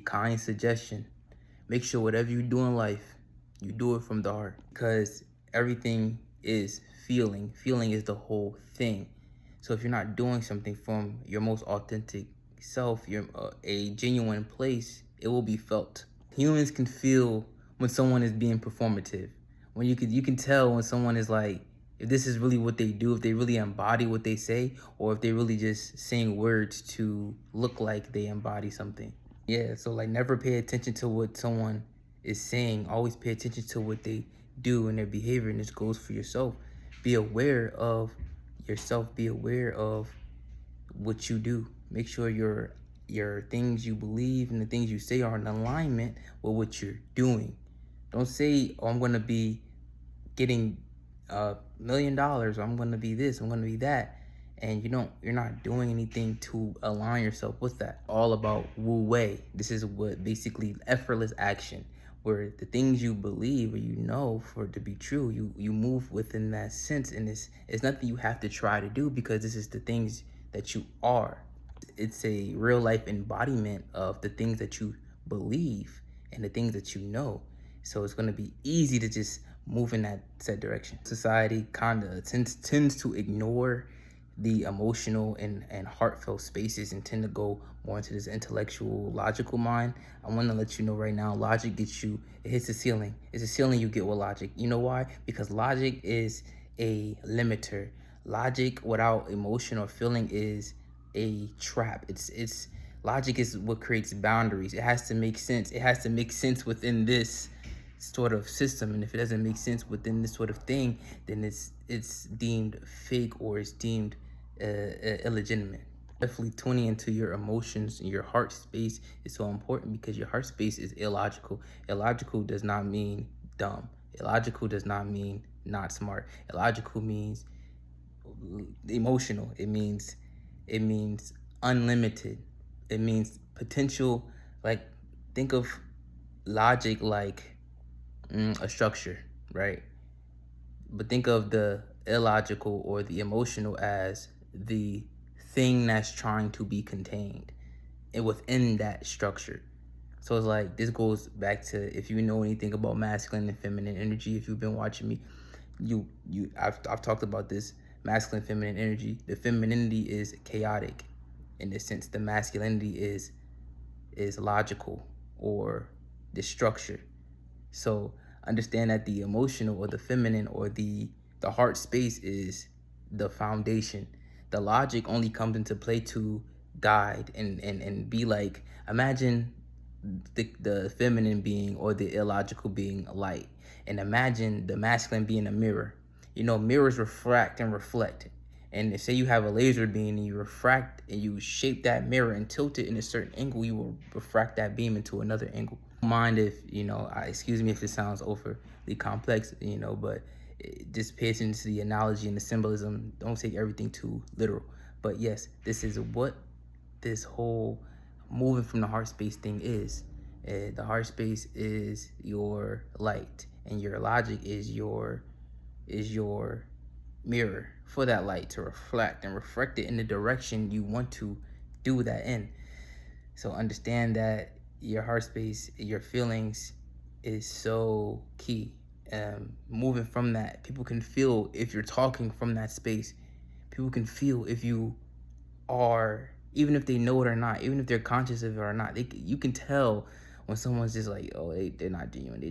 Kind suggestion. Make sure whatever you do in life, you do it from the heart. Because everything is feeling. Feeling is the whole thing. So if you're not doing something from your most authentic self, your a genuine place, it will be felt. Humans can feel when someone is being performative. When you can tell when someone is like, if this is really what they do, if they really embody what they say, or if they really just saying words to look like they embody something. Yeah, so like never pay attention to what someone is saying. Always pay attention to what they do and their behavior, and this goes for yourself. Be aware of yourself. Be aware of what you do. Make sure your things you believe and the things you say are in alignment with what you're doing. Don't say, "Oh, I'm gonna be getting $1 million, or I'm gonna be this, I'm gonna be that," and you're not doing anything to align yourself with that. All about Wu Wei. This is what basically effortless action, where the things you believe or for it to be true, you move within that sense, and it's nothing you have to try to do because this is the things that you are. It's a real life embodiment of the things that you believe and the things that you know. So it's going to be easy to just move in that said direction. Society kind of tends to ignore the emotional and heartfelt spaces and tend to go more into this intellectual, logical mind. I want to let you know right now, logic gets you, it hits the ceiling. It's a ceiling you get with logic. You know why? Because logic is a limiter. Logic without emotion or feeling is a trap. It's logic is what creates boundaries. It has to make sense. It has to make sense within this sort of system, and if it doesn't make sense within this sort of thing, then it's deemed fake or it's deemed illegitimate. Definitely tuning into your emotions and your heart space is so important because your heart space is illogical. Illogical does not mean dumb. Illogical does not mean not smart. Illogical means emotional. It means unlimited. It means potential. Like, think of logic like a structure, right? But think of the illogical or the emotional as the thing that's trying to be contained and within that structure. So it's like this goes back to, if you know anything about masculine and feminine energy, if you've been watching me, I've talked about this masculine feminine energy. The femininity is chaotic in the sense the masculinity is logical or the structure. So understand that the emotional or the feminine or the heart space is the foundation. The logic only comes into play to guide and be like, imagine the feminine being or the illogical being light, and imagine the masculine being a mirror. Mirrors refract and reflect. And if, say, you have a laser beam and you refract and you shape that mirror and tilt it in a certain angle, you will refract that beam into another angle. Mind if excuse me if it sounds overly complex, but just pay attention to the analogy and the symbolism. Don't take everything too literal. But yes, this is what this whole moving from the heart space thing is. The heart space is your light, and your logic is your mirror for that light to reflect and reflect it in the direction you want to do that in. So understand that your heart space, your feelings is so key. Moving from that, people can feel if you're talking from that space. People can feel if you are, even if they know it or not, even if they're conscious of it or not. You can tell when someone's just like, oh, they're not genuine. They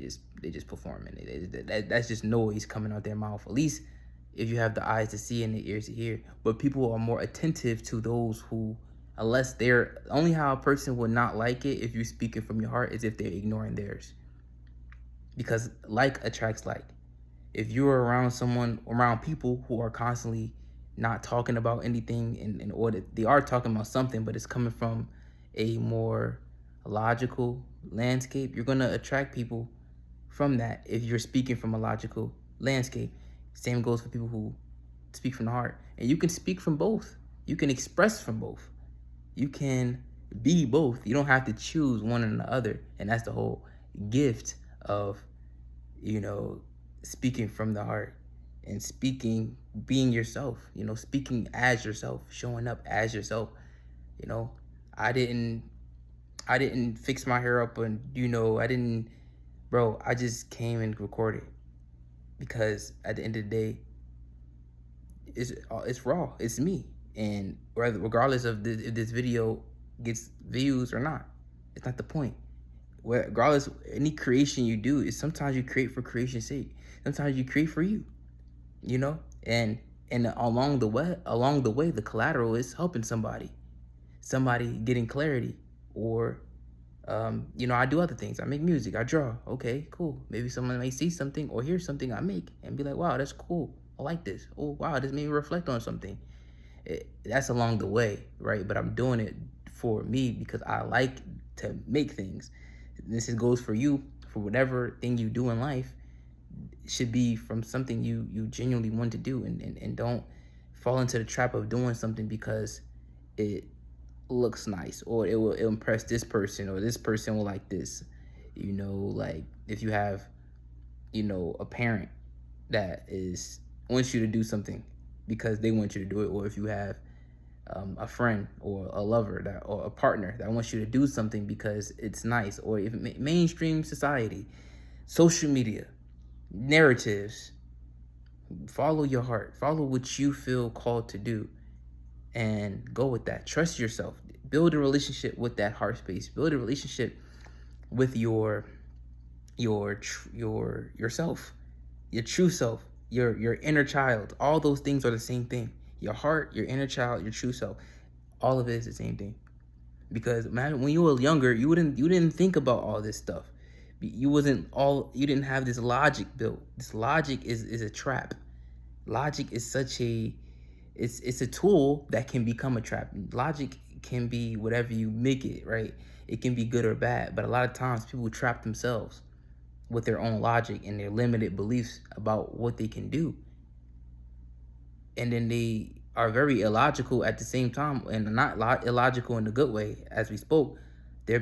just performing. That's just noise coming out their mouth. At least if you have the eyes to see and the ears to hear. But people are more attentive to those who, unless they're, only how a person would not like it if you're speaking from your heart is if they're ignoring theirs. Because like attracts like. If you're around people who are constantly not talking about anything, or they are talking about something, but it's coming from a more logical landscape, you're gonna attract people from that if you're speaking from a logical landscape. Same goes for people who speak from the heart. And you can speak from both. You can express from both. You can be both. You don't have to choose one or the other. And that's the whole gift of, speaking from the heart and being yourself, speaking as yourself, showing up as yourself. I didn't I didn't fix my hair up, and I didn't, bro. I just came and recorded because at the end of the day, it's raw. It's me, and regardless of if this video gets views or not, it's not the point. Regardless, any creation you do is sometimes you create for creation's sake. Sometimes you create for you, and along the way, the collateral is helping somebody getting clarity, or I do other things. I make music, I draw. Okay, cool. Maybe someone may see something or hear something I make and be like, wow, that's cool. I like this. Oh, wow, this made me reflect on something. That's along the way, right? But I'm doing it for me because I like to make things. This goes for you, for whatever thing you do in life. It should be from something you genuinely want to do, and don't fall into the trap of doing something because it looks nice, or it will impress this person, or this person will like this. Like if you have a parent that wants you to do something because they want you to do it, or if you have a friend or a lover or a partner that wants you to do something because it's nice, or even mainstream society, social media, narratives. Follow your heart, follow what you feel called to do, and go with that. Trust yourself. Build a relationship with that heart space. Build a relationship with yourself, your true self, your inner child. All those things are the same thing. Your heart, your inner child, your true self. All of it is the same thing. Because imagine when you were younger, you didn't think about all this stuff. You didn't have this logic built. This logic is a trap. Logic is it's a tool that can become a trap. Logic can be whatever you make it, right? It can be good or bad, but a lot of times people trap themselves with their own logic and their limited beliefs about what they can do. And then they are very illogical at the same time, and not illogical in the good way. As we spoke, they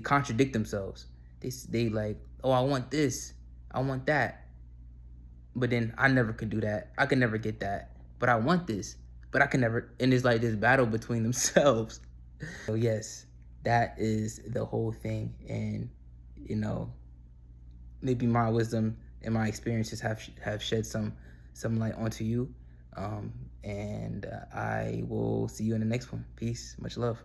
contradict themselves. They like, oh, I want this, I want that, but then I never could do that. I could never get that, but I want this, but I can never. And it's like this battle between themselves. So yes, that is the whole thing. And maybe my wisdom and my experiences have shed some light onto you. And I will see you in the next one. Peace, much love.